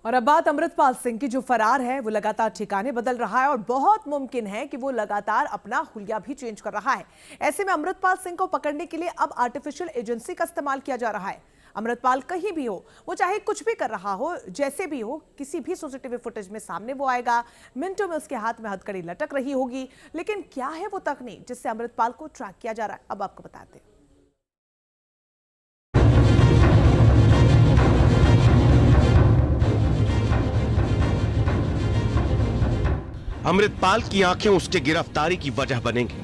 और अब बात अमृतपाल सिंह की, जो फरार है वो लगातार ठिकाने बदल रहा है और बहुत मुमकिन है कि वो लगातार अपना हुलिया भी चेंज कर रहा है। ऐसे में अमृतपाल सिंह को पकड़ने के लिए अब आर्टिफिशियल एजेंसी का इस्तेमाल किया जा रहा है। अमृतपाल कहीं भी हो, वो चाहे कुछ भी कर रहा हो, जैसे भी हो, किसी भी सीसीटीवी फुटेज में सामने वो आएगा। मिनटों में उसके हाथ में हथकड़ी लटक रही होगी। लेकिन क्या है वो तकनीक जिससे अमृतपाल को ट्रैक किया जा रहा है, अब आपको बताते हैं। अमृतपाल की आंखें उसके गिरफ्तारी की वजह बनेंगी।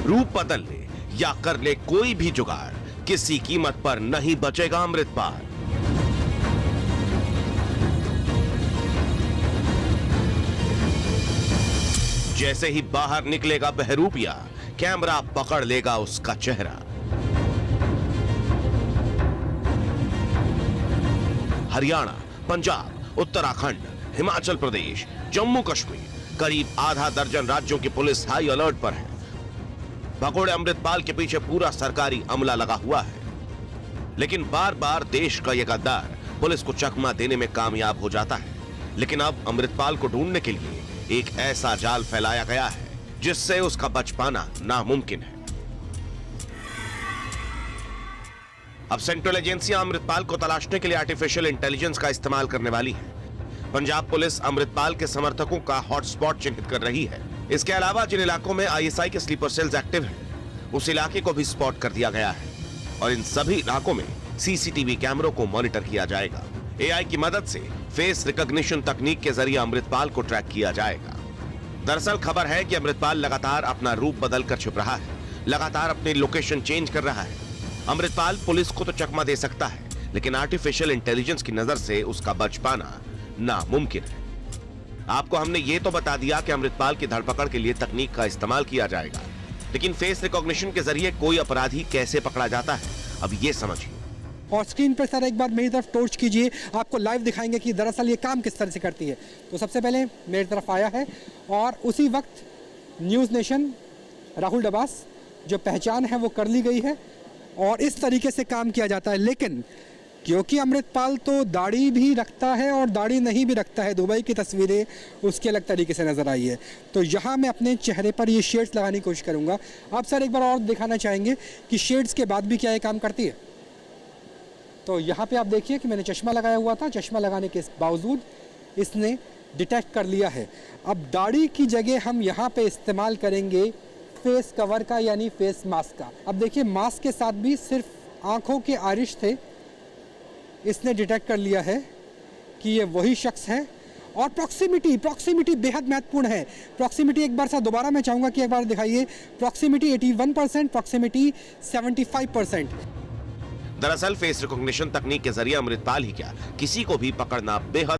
रूप बदल ले या कर ले कोई भी जुगाड़, किसी कीमत पर नहीं बचेगा अमृतपाल। जैसे ही बाहर निकलेगा बहरूपिया, कैमरा पकड़ लेगा उसका चेहरा। हरियाणा, पंजाब, उत्तराखंड, हिमाचल प्रदेश, जम्मू कश्मीर, करीब आधा दर्जन राज्यों की पुलिस हाई अलर्ट पर है। भगोड़े अमृतपाल के पीछे पूरा सरकारी अमला लगा हुआ है। लेकिन बार बार देश का यह गद्दार पुलिस को चकमा देने में कामयाब हो जाता है। लेकिन अब अमृतपाल को ढूंढने के लिए एक ऐसा जाल फैलाया गया है जिससे उसका बच पाना नामुमकिन है। अब सेंट्रल एजेंसियां अमृतपाल को तलाशने के लिए आर्टिफिशियल इंटेलिजेंस का इस्तेमाल करने वाली है। पंजाब पुलिस अमृतपाल के समर्थकों का हॉटस्पॉट चिन्हित कर रही है। इसके अलावा जिन इलाकों में आईएसआई के स्लीपर सेल्स एक्टिव हैं, उस इलाके को भी स्पॉट कर दिया गया है और इन सभी इलाकों में सीसीटीवी कैमरों को मॉनिटर किया जाएगा। एआई की मदद से फेस रिकॉग्निशन तकनीक के जरिए अमृतपाल को ट्रैक किया जाएगा। दरअसल खबर है कि अमृतपाल लगातार अपना रूप बदलकर छिप रहा है, लगातार अपनी लोकेशन चेंज कर रहा है। अमृतपाल पुलिस को तो चकमा दे सकता है, लेकिन आर्टिफिशियल इंटेलिजेंस की नजर से उसका बच पाना नामुमकिन है। आपको हमने ये तो बता दिया कि अमृतपाल की धरपकड़ के लिए तकनीक का इस्तेमाल किया जाएगा, लेकिन फेस रिकॉग्निशन के जरिए कोई अपराधी कैसे पकड़ा जाता है, अब ये समझिए। और स्क्रीन पर सर एक बार मेरी तरफ टॉर्च कीजिए, आपको लाइव दिखाएंगे कि दरअसल ये काम किस तरह से करती है। तो सबसे पहले मेरी तरफ आया है और उसी वक्त न्यूज़ नेशन राहुल डबास जो पहचान है वो कर ली गई है और इस तरीके से काम किया जाता है। लेकिन क्योंकि अमृतपाल तो दाढ़ी भी रखता है और दाढ़ी नहीं भी रखता है, दुबई की तस्वीरें उसके अलग तरीके से नज़र आई है। तो यहाँ मैं अपने चेहरे पर ये शेड्स लगाने की कोशिश करूँगा। आप सर एक बार और दिखाना चाहेंगे कि शेड्स के बाद भी क्या ये काम करती है। तो यहाँ पे आप देखिए कि मैंने चश्मा लगाया हुआ था, चश्मा लगाने के बावजूद इसने डिटेक्ट कर लिया है। अब दाढ़ी की जगह हम यहाँ पे इस्तेमाल करेंगे फेस कवर का, यानी फेस मास्क का। अब देखिए मास्क के साथ भी सिर्फ आंखों के आरिश थे, इसने डिटेक्ट कर लिया है कि ये वही शख्स है। और प्रॉक्सिमिटी बेहद महत्वपूर्ण है। प्रॉक्सिमिटी एक बार दोबारा मैं चाहूँगा कि एक बार दिखाइए। Proximity 81%, proximity 75%। दरअसल फेस रिकॉग्निशन तकनीक के जरिए अमृतपाल ही क्या, किसी को भी पकड़ना बेहद